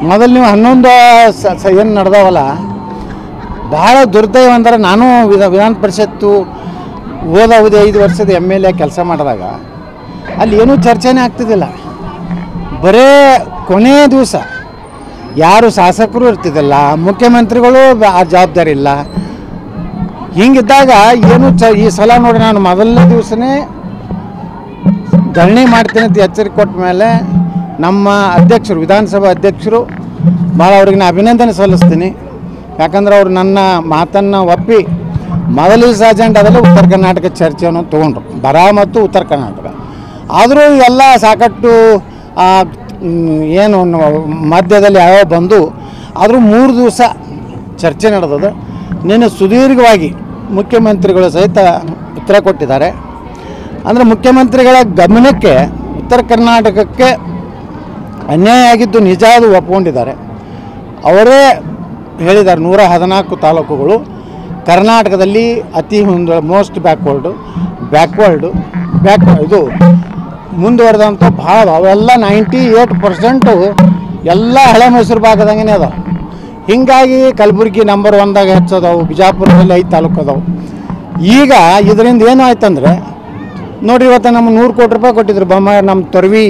ಮೊದಲು ನೀವು 11 ಏನು ನಡೆದವಲ್ಲ ಭಾಳ ದುರ್ದೈವ ಅಂದ್ರೆ ನಾನು ವಿಧಾನ ಪರಿಷತ್ತು ಹೋದ ಅವಧಿ 5 ವರ್ಷದ MLA ಕೆಲಸ ಮಾಡಿದಾಗ ಅಲ್ಲಿ ಏನೂ ಚರ್ಚೆನೇ ಆಗ್ತಿದ್ದಿಲ್ಲ. ಬರೇ ಕೊನೆಯ ದಿವಸ ಯಾರು ಶಾಸಕರು ಇರ್ತಿದ್ದಿಲ್ಲ, ಮುಖ್ಯಮಂತ್ರಿಗಳು ಆ ಜವಾಬ್ದಾರಿ ಇಲ್ಲ. ಹಿಂಗಿದ್ದಾಗ ಏನು ಈ ಸಲ ನೋಡಿ ನಾನು ಮೊದಲನೇ ದಿವಸನೇ ಧರಣಿ ಮಾಡ್ತೀನಿ ಅಂತ ಎಚ್ಚರಿಕೆ ಕೊಟ್ಟ ಮೇಲೆ ನಮ್ಮ ಅಧ್ಯಕ್ಷರು, ವಿಧಾನಸಭಾ ಅಧ್ಯಕ್ಷರು ಭಾಳ ಅವ್ರಿಗೆ ನಾನು ಅಭಿನಂದನೆ ಸಲ್ಲಿಸ್ತೀನಿ. ಯಾಕಂದ್ರೆ ಅವರು ನನ್ನ ಮಾತನ್ನು ಒಪ್ಪಿ ಮೊದಲ ಅಜೆಂಡಾದಲ್ಲಿ ಉತ್ತರ ಕರ್ನಾಟಕ ಚರ್ಚೆಯನ್ನು ತೊಗೊಂಡ್ರು, ಬರ ಮತ್ತು ಉತ್ತರ ಕರ್ನಾಟಕ. ಆದರೂ ಎಲ್ಲ ಸಾಕಷ್ಟು ಏನು ಮಧ್ಯದಲ್ಲಿ ಯಾವ್ಯಾವ ಬಂದು ಆದರೂ 3 ದಿವಸ ಚರ್ಚೆ ನಡೆದದು. ನಿನ್ನೆ ಸುದೀರ್ಘವಾಗಿ ಮುಖ್ಯಮಂತ್ರಿಗಳು ಸಹಿತ ಉತ್ತರ ಕೊಟ್ಟಿದ್ದಾರೆ. ಅಂದರೆ ಮುಖ್ಯಮಂತ್ರಿಗಳ ಗಮನಕ್ಕೆ ಉತ್ತರ ಕರ್ನಾಟಕಕ್ಕೆ ಅನ್ಯಾಯ ಆಗಿದ್ದು ನಿಜ ಅದು ಒಪ್ಕೊಂಡಿದ್ದಾರೆ. ಅವರೇ ಹೇಳಿದ್ದಾರೆ 114 ತಾಲೂಕುಗಳು ಕರ್ನಾಟಕದಲ್ಲಿ ಅತಿ ಮೋಸ್ಟ್ ಬ್ಯಾಕ್ವರ್ಡು ಇದು ಮುಂದುವರೆದಂಥ ಭಾಳ ಅವೆಲ್ಲ 98% ಎಲ್ಲ ಹಳೆ ಮೈಸೂರು ಭಾಗದಂಗೆ ಅದಾವೆ. ಹೀಗಾಗಿ ಕಲಬುರಗಿ ನಂಬರ್ 1ದಾಗ ಹೆಚ್ಚದವು, ಬಿಜಾಪುರದಲ್ಲಿ 5 ತಾಲೂಕು ಅದಾವೆ. ಈಗ ಇದರಿಂದ ಏನು ಆಯ್ತಂದರೆ ನೋಡಿರಿ, ಇವತ್ತು ನಮ್ಮ 100 ಕೋಟಿ ರೂಪಾಯಿ ಕೊಟ್ಟಿದ್ರು ನಮ್ಮ ತೊರವಿ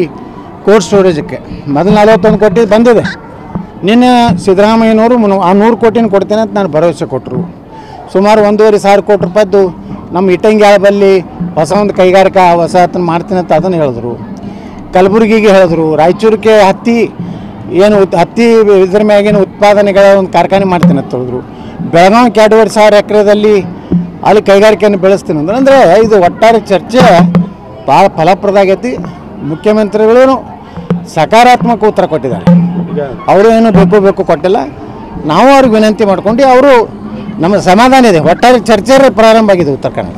ಕೋಲ್ಡ್ ಸ್ಟೋರೇಜಕ್ಕೆ. ಮೊದಲು 41 ಕೋಟಿ ಬಂದಿದೆ. ನಿನ್ನೆ ಸಿದ್ದರಾಮಯ್ಯನವರು ಆ 100 ಕೋಟಿನ ಕೊಡ್ತೇನೆ ಅಂತ ನಾನು ಭರವಸೆ ಕೊಟ್ಟರು. ಸುಮಾರು 1,500 ಕೋಟಿ ರೂಪಾಯಿದ್ದು ನಮ್ಮ ಇಟ್ಟಂಗ್ಯಾಳದಲ್ಲಿ ಹೊಸ ಒಂದು ಕೈಗಾರಿಕಾ ಹೊಸತನ್ನು ಮಾಡ್ತೀನಿ ಅಂತ ಅದನ್ನು ಹೇಳಿದ್ರು. ಕಲಬುರಗಿಗೆ ಹೇಳಿದ್ರು. ರಾಯಚೂರಿಗೆ ಹತ್ತಿ ಇದ್ರ ಮ್ಯಾಗಿನ ಉತ್ಪಾದನೆಗಳ ಒಂದು ಕಾರ್ಖಾನೆ ಮಾಡ್ತೀನಿ ಅಂತ ಹೇಳಿದ್ರು. ಬೆಳಗಾವಿ 2,500 ಎಕರೆದಲ್ಲಿ ಅಲ್ಲಿ ಕೈಗಾರಿಕೆಯನ್ನು ಬೆಳೆಸ್ತೀನಿ ಅಂದರೆ ಇದು ಒಟ್ಟಾರೆ ಚರ್ಚೆ ಭಾಳ ಫಲಪ್ರದ ಆಗೈತಿ. ಮುಖ್ಯಮಂತ್ರಿಗಳು ಸಕಾರಾತ್ಮಕ ಉತ್ತರ ಕೊಟ್ಟಿದ್ದಾರೆ. ಅವರು ಏನು ಬೇಕು ಕೊಟ್ಟಿಲ್ಲ. ನಾವು ಅವ್ರಿಗೆ ವಿನಂತಿ ಮಾಡ್ಕೊಂಡು ಅವರು ನಮ್ಮ ಸಮಾಧಾನ ಇದೆ. ಒಟ್ಟಾರೆ ಚರ್ಚೆ ಪ್ರಾರಂಭ ಆಗಿದೆ ಉತ್ತರ ಕನ್ನಡ.